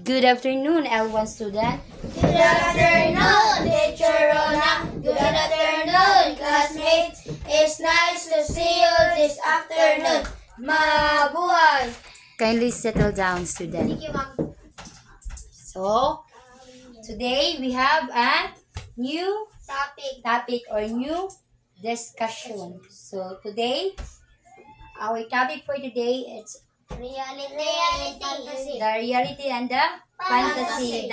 Good afternoon, L1 student. Good afternoon, Teacher Rona. Good afternoon, classmates. It's nice to see you this afternoon. Mabuhay. Kindly settle down, student. Thank you, ma'am. So, today we have a new Topic. or new discussion. So, today, our topic for today is Reality. the reality and the fantasy.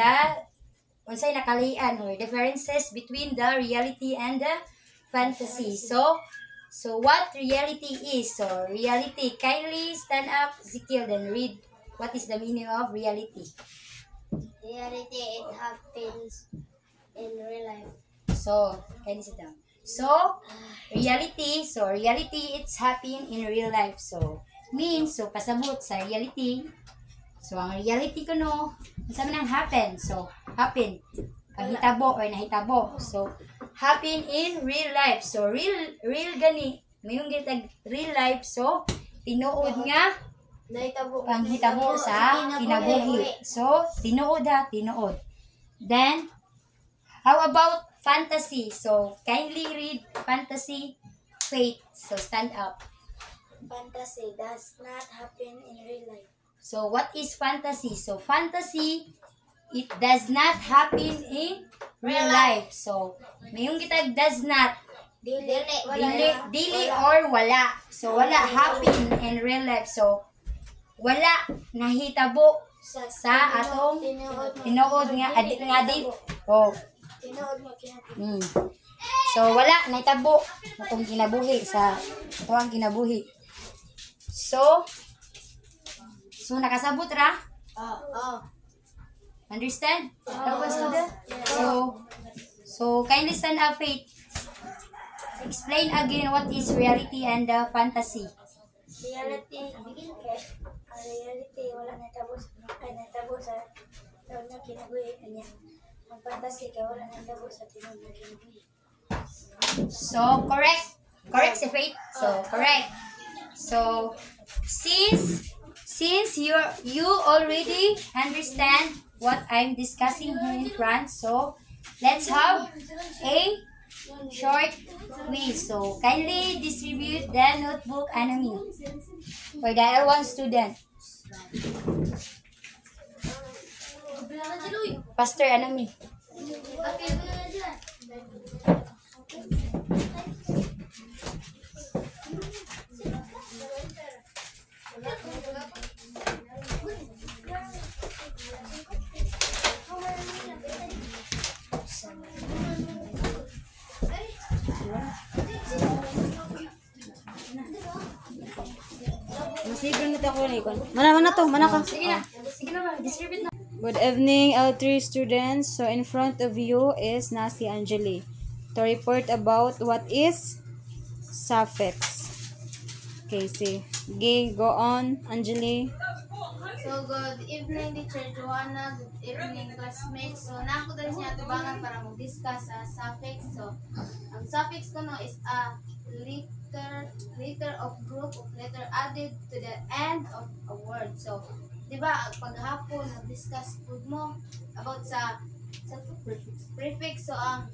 Unsay nakalian or differences between the reality and the fantasy. So what reality is? So reality, kindly stand up, Ezekiel, then read what is the meaning of reality. Reality, it happens in real life. So kindly sit down. So reality, it's happen in real life. So means, so pasabot sa reality. So ang reality ko no, unsa man ang happen. So happen kahitabo or nahitabo. So happen in real life. So real gani mayong gitag real life. So tinuod nga ang hitabo sa kinabuhi. So tinuod. Then how about fantasy? So kindly read fantasy, faith. So stand up. Fantasy does not happen in real life. So what is fantasy? So fantasy, it does not happen in real life. So mayong gitag does not, dili or wala. So wala happen in real life. So wala nahitabo sa atong tinuod nga di. Oh. So wala nahitabo atong kinabuhi sa atong kinabuhi. So nakasabot ra? Understand? Student? So kindly stand up, Faith. Explain again what is reality and fantasy. Reality, wala natabo sa tawag na kinabuhi niya. Ang fantasy kay wala natabo sa tinuod na kinabuhi. So correct si Faith. So correct. So since you already understand what I'm discussing here in front, so let's have a short quiz. So kindly distribute the notebook Anami for the L1 student. Pastor Anami. Mana ka? Sige na, distribute na. Good evening, L3 students. So in front of you is Nasi Anjali to report about what is suffix. Okay, go on, Anjali. So, good evening, Teacher Joanna. Good evening, classmates. So, nako dali siya tubangan para mag-discuss sa suffix. So, ang suffix ko no is a letter of group of letter added to the end of a word. So, di ba, paghapon nag-discuss po mo about sa prefix. So, ang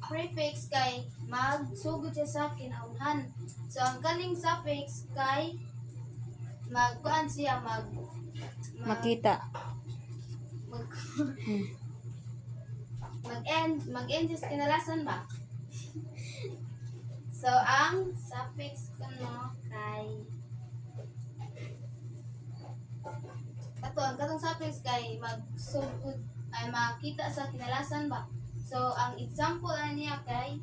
prefix kay magsugod siya sa kinauhan. So, ang kaning suffix kay magkuan siya Makita. mag-end sa kinalasan ba? So ang suffix kuno kay ang katong suffix kay magsugod ay makita sa kinalasan ba? So ang example niya kay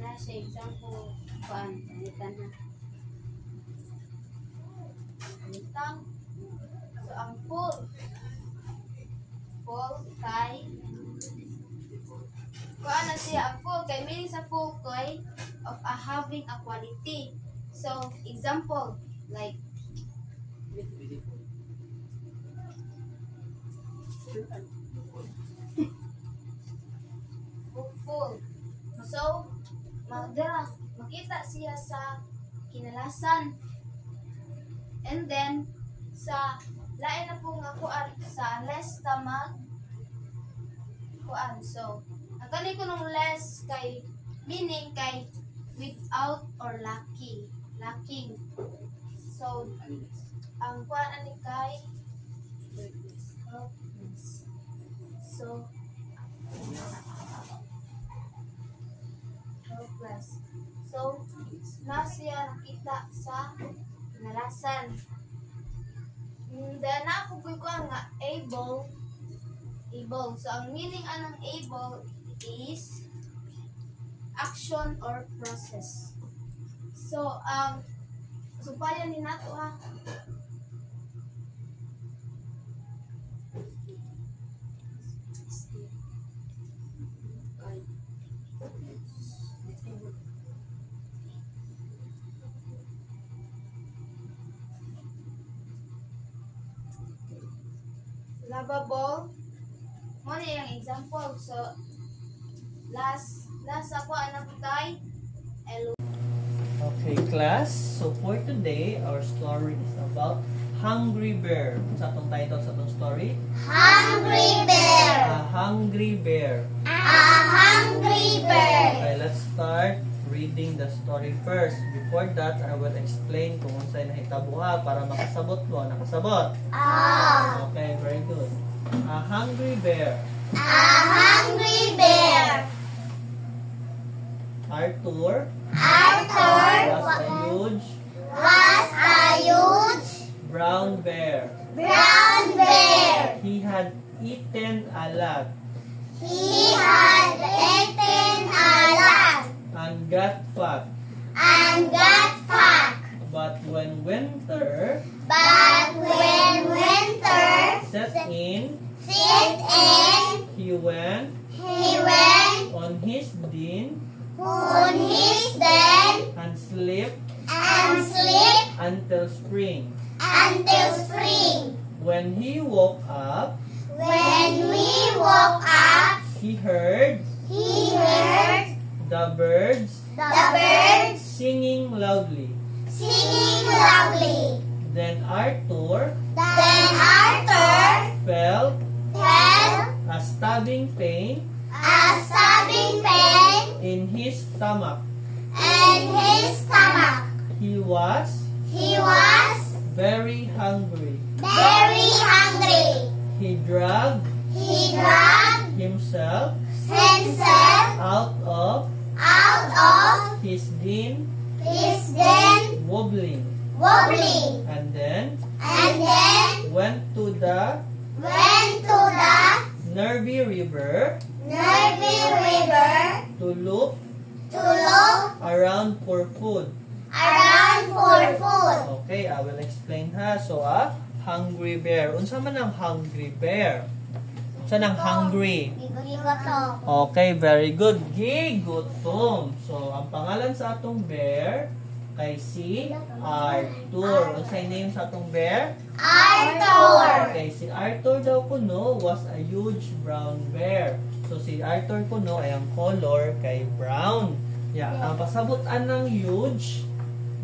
na siya example kuan anitan na. So ang full kay kuan na siya ang full kay meaning sa full kay of a having a quality. So example like full. So makita siya sa kinalasan. And then sa lain na po nga kuan sa less tamag kuan. So, ang kanay ko nung less kay meaning kay without or lacking. So, ang kuan ani kay helpless. So, helpless. So, na siya nakita sa nalasan. Then, ako ko nga able. So, ang meaning anong able is action or process. So, supayan ni nato ha. Lovable. Mo na yung example. So, last ako anak tay. Okay, class. So for today, our story is about Hungry Bear. Sa atong title sa atong story? Hungry bear. A Hungry Bear. A hungry bear. Okay, let's start reading the story first. Before that, I will explain kung unsay nahitabuha para makasabot mo. Nakasabot? Oh. Okay, very good. A Hungry Bear. A hungry bear. Arthur Arthur was a huge was a huge brown bear. brown bear. He had eaten a lot He had eaten a lot and got fat. and got fat. But when winter But when winter set in, set in, he went he went on his den on his den and slept and slept until spring. until spring. When he woke up, When we woke up, he heard he heard the birds the birds singing loudly. singing loudly. Then Arthur Then Arthur felt felt a stabbing pain a stabbing pain in his stomach. in his stomach. He was He was very hungry. very hungry. He dragged He dragged himself himself out of out of his den his den, wobbling, wobbling, and then and then went to the went to the Nervy River Nervy River to look to look around for food. around for food. Okay, I will explain ha. So, hungry bear. Unsa man ang hungry bear? Unsa nang hungry? Gigotom. Okay, very good. Gigutom. So, ang pangalan sa atong bear kay si Arthur. Unsay name sa atong bear? Arthur. Okay, si Arthur daw kuno was a huge brown bear. So, si Arthur kuno ay ang color kay brown. Yeah, ang pasabutan ng huge,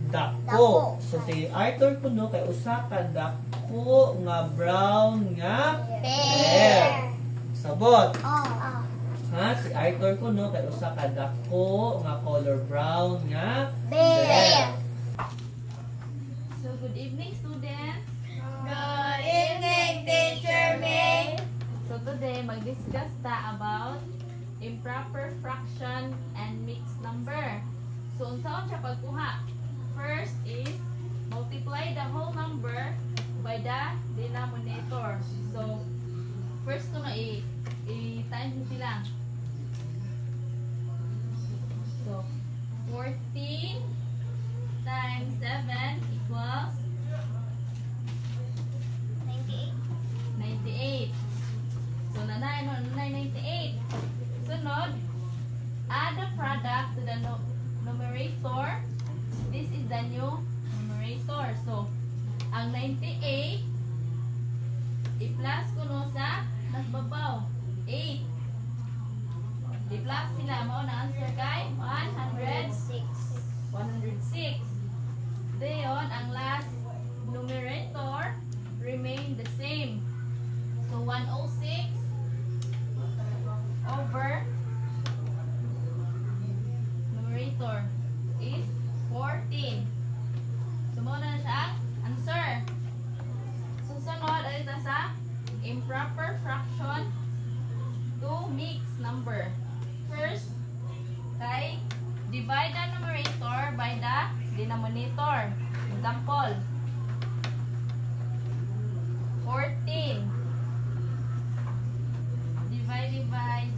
dako. So, si Arthur kuno kay usa ka dako nga brown nga bear. Sabot. Oh. Ha, si Arthur kuno kay usa ka dako nga color brown nga Bear. So, good evening, students. Good evening, Teacher May. So, today, mag-discuss ta about improper fraction and mixed number. So, unsaon siya pagkuha? First is, multiply the whole number by the denominator. So, first ko na i-times mo sila. So, 14 times 7 equals 98. So, nanay 98. Sunod, add the product to the numerator. This is the new numerator. So, ang 98, i-plus ko no sa mas babaw, 8. I-plus sila. Mao na answer kay 106. 106. Dayon, ang last numerator remain the 106 over numerator is 14. Sumunod na siya ang answer. Susunod ay ito sa improper fraction to mixed number. First, kay divide the numerator by the denominator. Example, 14 divide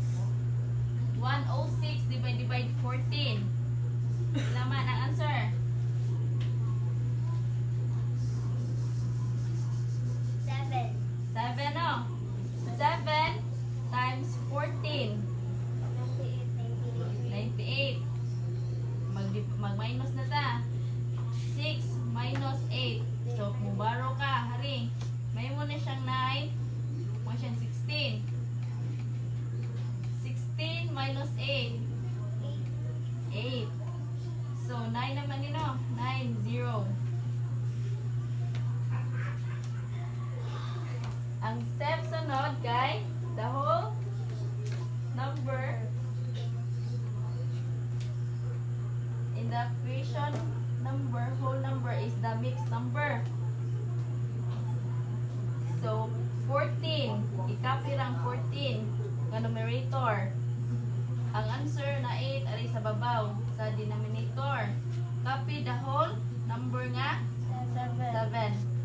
106 divide 14. Laman ang answer. 7 no? 7 times 14 98. Mag-minus na ta. 6 minus 8. So, mubaro ka, hari. May mo na siyang 9. Mo siyang 16. 16 minus 8. 8. So, 9 naman din, no? 9, 0. Ang step sunod kay the whole number in the equation number, whole number is the mixed number. So, 14. I-copy lang 14 nga numerator. Ang answer na 8 ari sa babaw sa denominator. Copy the whole number nga 7.